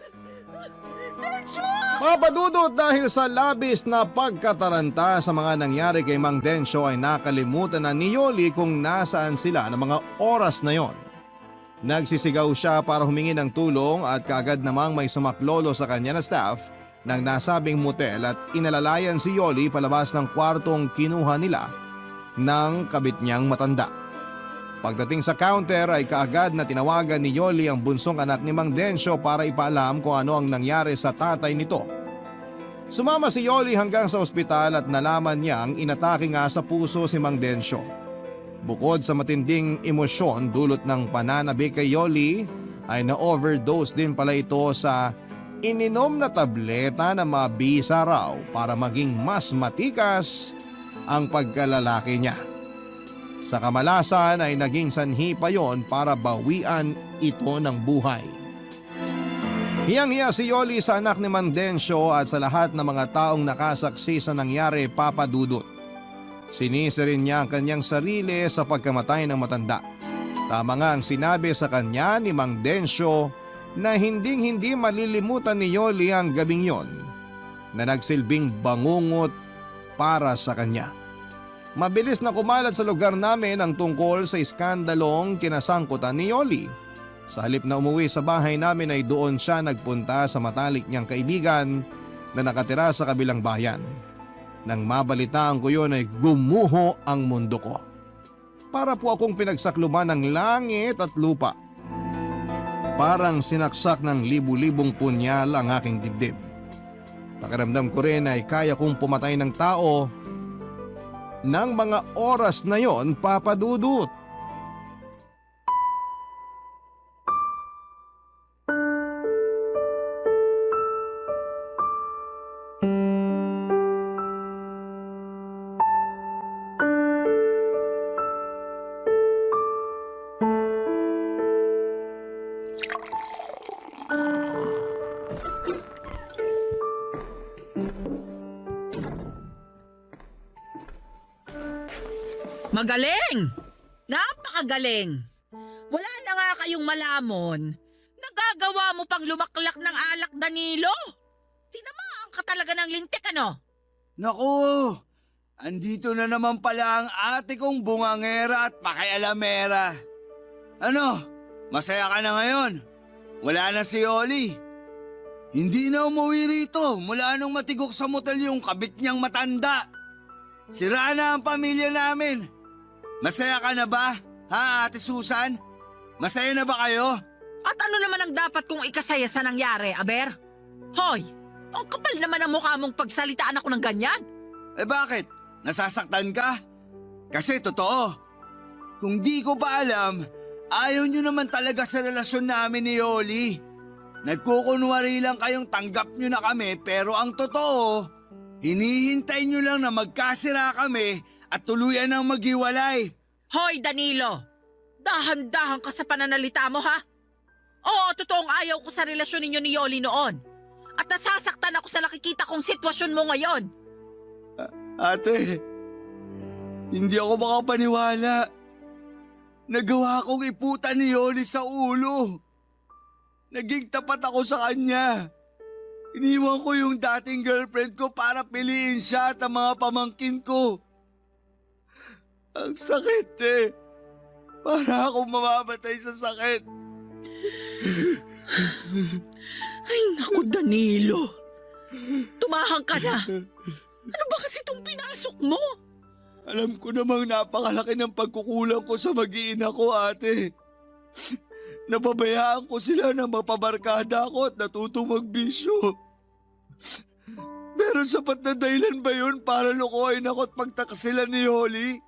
Densyo! Papadudot dahil sa labis na pagkataranta sa mga nangyari kay Mang Densyo ay nakalimutan na ni Yoli kung nasaan sila ng mga oras na yon. Nagsisigaw siya para humingi ng tulong at kaagad namang may sumaklolo sa kanya na staff ng nasabing motel at inalalayan si Yoli palabas ng kwartong kinuha nila ng kabit niyang matanda. Pagdating sa counter ay kaagad na tinawagan ni Yoli ang bunsong anak ni Mang Densyo para ipaalam kung ano ang nangyari sa tatay nito. Sumama si Yoli hanggang sa ospital at nalaman niyang inatake nga sa puso si Mang Densyo. Bukod sa matinding emosyon dulot ng pananabik kay Yoli, ay na-overdose din pala ito sa ininom na tableta na mabisa raw para maging mas matikas ang pagkalalaki niya. Sa kamalasan ay naging sanhi pa yon para bawian ito ng buhay. Hiyang-hiya si Yoli sa anak ni Mang Densyo at sa lahat ng mga taong nakasaksi sa nangyari, papadudot. Sinisi rin niya ang kanyang sarili sa pagkamatay ng matanda. Tama nga ang sinabi sa kanya ni Mang Densyo na hinding-hindi malilimutan ni Yoli ang gabing yon na nagsilbing bangungot para sa kanya. Mabilis na kumalat sa lugar namin ang tungkol sa iskandalong kinasangkutan ni Yoli. Sa halip na umuwi sa bahay namin ay doon siya nagpunta sa matalik niyang kaibigan na nakatira sa kabilang bayan. Nang mabalitaan ko yun ay gumuho ang mundo ko. Para po akong pinagsakluban ng langit at lupa. Parang sinaksak ng libu-libong punyal ang aking dibdib. Pakiramdam ko rin ay kaya kong pumatay ng tao ng mga oras na yon, papadudot. Magaling! Napakagaling! Wala na nga kayong malamon. Nagagawa mo pang lumaklak ng alak, Danilo. Tinamaan ka talaga ng lintik, ano? Naku! Andito na naman pala ang ate kong bungangera at pakialamera. Ano? Masaya ka na ngayon? Wala na si Yoli. Hindi na umuwi rito mula nung matigok sa motel yung kabit niyang matanda. Sira na ang pamilya namin. Masaya ka na ba, ha, Ate Susan? Masaya na ba kayo? At ano naman ang dapat kong ikasaya sa nangyari, Aber? Hoy, ang kapal naman ang mukha mong pagsalitaan ako ng ganyan. Eh bakit? Nasasaktan ka? Kasi totoo. Kung di ko pa alam, ayaw nyo naman talaga sa relasyon namin ni Yoli. Nagkukunwari lang kayong tanggap nyo na kami pero ang totoo, hinihintay nyo lang na magkasira kami at tuluyan ng maghiwalay. Hoy Danilo! Dahan-dahan ka sa pananalita mo ha? Oo, totoong ayaw ko sa relasyon ninyo ni Yoli noon. At nasasaktan ako sa nakikita kong sitwasyon mo ngayon. Ate, hindi ako makapaniwala. Nagawa kong iputan ni Yoli sa ulo. Naging tapat ako sa kanya. Iniwan ko yung dating girlfriend ko para piliin siya at ang mga pamangkin ko. Ang sakit eh. Para akong mamamatay sa sakit. Ay naku Danilo! Tumahang ka na! Ano ba kasi itong pinasok mo? Alam ko namang napakalaki ng pagkukulang ko sa mag-iina ko, ate. Napabayaan ko sila na mapabarkada ako at natutong magbisyo. Pero sapat na dahilan ba yun para lukuhin ako at pagtakasilan ni Holly?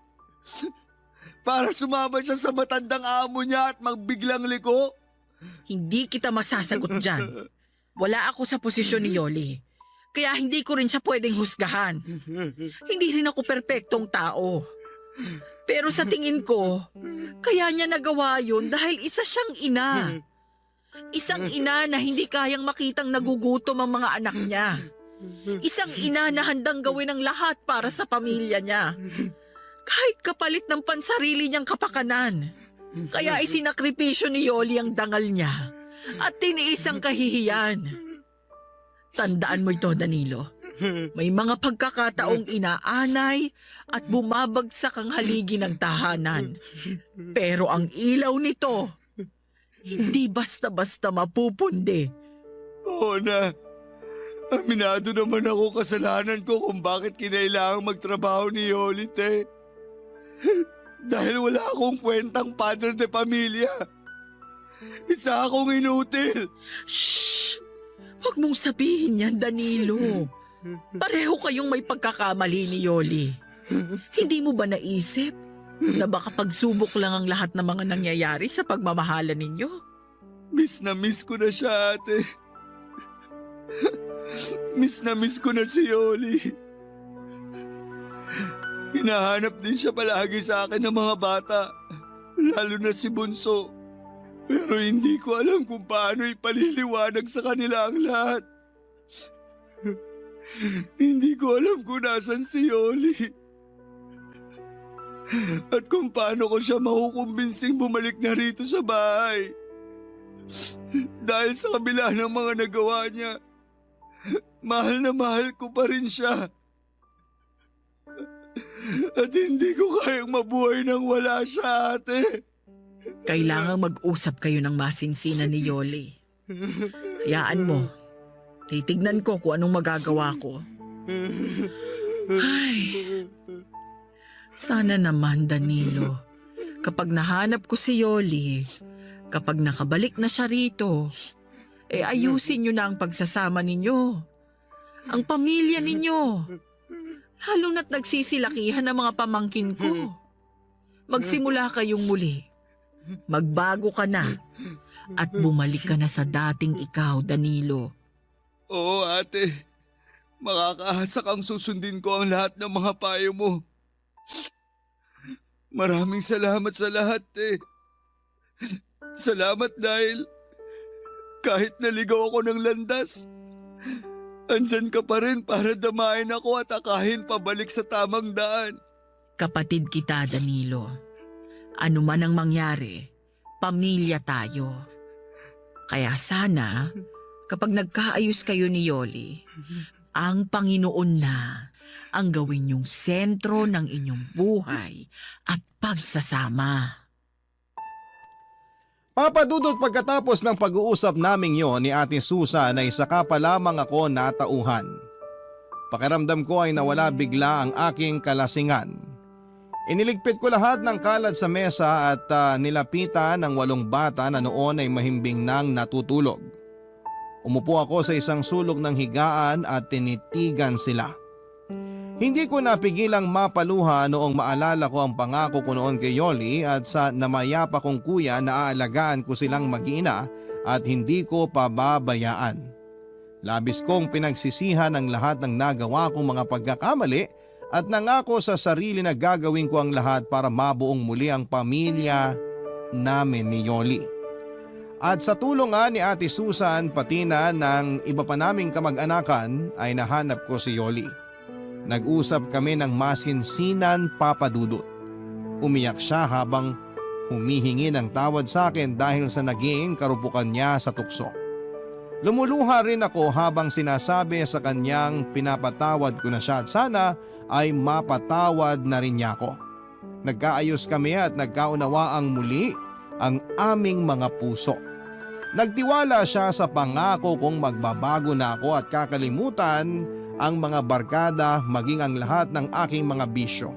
Para sumama siya sa matandang amo niya at magbiglang liko? Hindi kita masasagot dyan. Wala ako sa posisyon ni Yoli. Kaya hindi ko rin siya pwedeng husgahan. Hindi rin ako perpektong tao. Pero sa tingin ko, kaya niya nagawa yun dahil isa siyang ina. Isang ina na hindi kayang makitang nagugutom ang mga anak niya. Isang ina na handang gawin ang lahat para sa pamilya niya. Kahit kapalit ng pansarili niyang kapakanan. Kaya isinakripisyo ni Yoli ang dangal niya at tiniis ang kahihiyan. Tandaan mo ito, Danilo. May mga pagkakataong inaanay at bumabagsak ang haligi ng tahanan. Pero ang ilaw nito, hindi basta-basta mapupundi. Oo na. Aminado naman ako kasalanan ko kung bakit kinailangang magtrabaho ni Yoli, te. Dahil wala akong kwentang padre de pamilya. Isa akong inutil. Shh! Huwag mong sabihin yan, Danilo. Pareho kayong may pagkakamali ni Yoli. Hindi mo ba naisip na baka pagsubok lang ang lahat ng mga nangyayari sa pagmamahalan ninyo? Miss na miss ko na siya, ate. Miss na miss ko na si Yoli. Hinahanap din siya palagi sa akin ng mga bata, lalo na si Bunso. Pero hindi ko alam kung paano ipaliliwanag sa kanila ang lahat. Hindi ko alam kung nasan si Yoli. At kung paano ko siya makukumbinsing bumalik na rito sa bahay. Dahil sa kabila ng mga nagawa niya, mahal na mahal ko pa rin siya. At hindi ko kayang mabuhay nang wala siya, ate. Kailangang mag-usap kayo ng masinsinan ni Yoli. Hayaan mo. Titignan ko kung anong magagawa ko. Ay, sana naman, Danilo. Kapag nahanap ko si Yoli, kapag nakabalik na siya rito, ayusin niyo na ang pagsasama ninyo. Ang pamilya ninyo. Lalo na't nagsisilakihan ang mga pamangkin ko. Magsimula kayong muli. Magbago ka na. At bumalik ka na sa dating ikaw, Danilo. Oo, ate. Makakaasa kang susundin ko ang lahat ng mga payo mo. Maraming salamat sa lahat, eh. Salamat dahil kahit naligaw ako ng landas, andyan ka pa rin para damain ako at akahin pabalik sa tamang daan. Kapatid kita, Danilo. Ano man ang mangyari, pamilya tayo. Kaya sana, kapag nagkaayos kayo ni Yoli, ang Panginoon na ang gawin yung sentro ng inyong buhay at pagsasama. Papadudot pagkatapos ng pag-uusap naming yon ni Ate Susan ay saka pa lamang ako natauhan. Pakiramdam ko ay nawala bigla ang aking kalasingan. Iniligpit ko lahat ng kalat sa mesa at nilapitan ng 8 bata na noon ay mahimbing nang natutulog. Umupo ako sa isang sulok ng higaan at tinitigan sila. Hindi ko napigilang mapaluha noong maalala ko ang pangako ko noon kay Yoli at sa namayapa kong kuya na aalagaan ko silang mag-ina at hindi ko pababayaan. Labis kong pinagsisihan ang lahat ng nagawa kong mga pagkakamali at nangako sa sarili na gagawin ko ang lahat para mabuong muli ang pamilya namin ni Yoli. At sa tulong nga ni Ate Susan pati na ng iba pa naming kamag-anakan ay nahanap ko si Yoli. Nag-usap kami ng masinsinan, Papa Dudut. Umiyak siya habang humihingi ng tawad sa akin dahil sa naging karupukan niya sa tukso. Lumuluha rin ako habang sinasabi sa kanyang pinapatawad ko na siya at sana ay mapatawad na rin niya ako. Nagkaayos kami at nagkaunawaang muli ang aming mga puso. Nagtiwala siya sa pangako kong magbabago na ako at kakalimutan ang mga barkada maging ang lahat ng aking mga bisyo.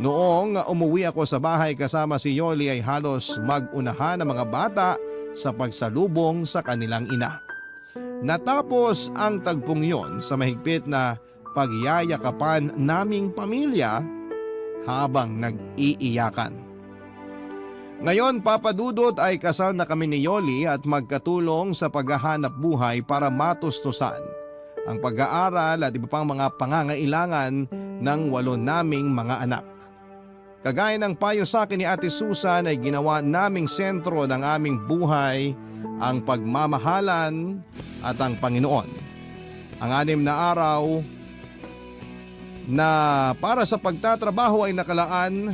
Noong umuwi ako sa bahay kasama si Yoli ay halos mag-unahan ang mga bata sa pagsalubong sa kanilang ina. Natapos ang tagpong yon sa mahigpit na pagyayakapan naming pamilya habang nag-iiyakan. Ngayon, Papa Dudut, ay kasal na kami ni Yoli at magkatulong sa paghahanap buhay para matustusan ang pag-aaral at iba pang mga pangangailangan ng 8 naming mga anak. Kagaya ng payo sa akin ni Ate Susan ay ginawa naming sentro ng aming buhay ang pagmamahalan at ang Panginoon. Ang 6 na araw na para sa pagtatrabaho ay nakalaan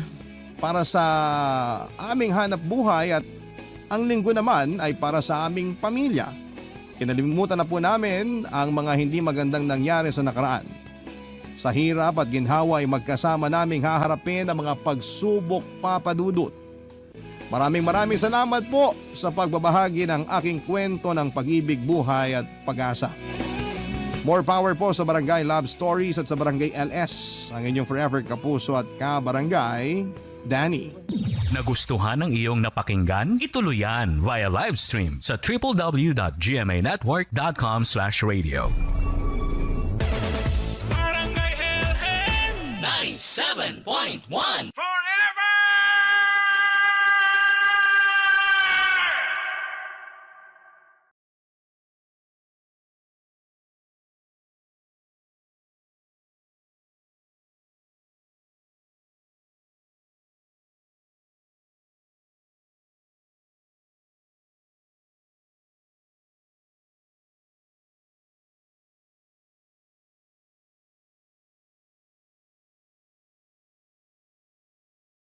para sa aming hanap buhay at ang linggo naman ay para sa aming pamilya. Kinalimutan na po namin ang mga hindi magandang nangyari sa nakaraan. Sa hirap at ginhawa ay magkasama naming haharapin ang mga pagsubok, Papa Dudut. Maraming salamat po sa pagbabahagi ng aking kwento ng pag-ibig, buhay at pag-asa. More power po sa Barangay Love Stories at sa Barangay LS. Ang inyong forever kapuso at kabarangay, Danny. Nagustuhan ng iyong napakinggan? Ituloy yan via live stream sa www.gmanetwork.com/radio. Barangay LS 97.1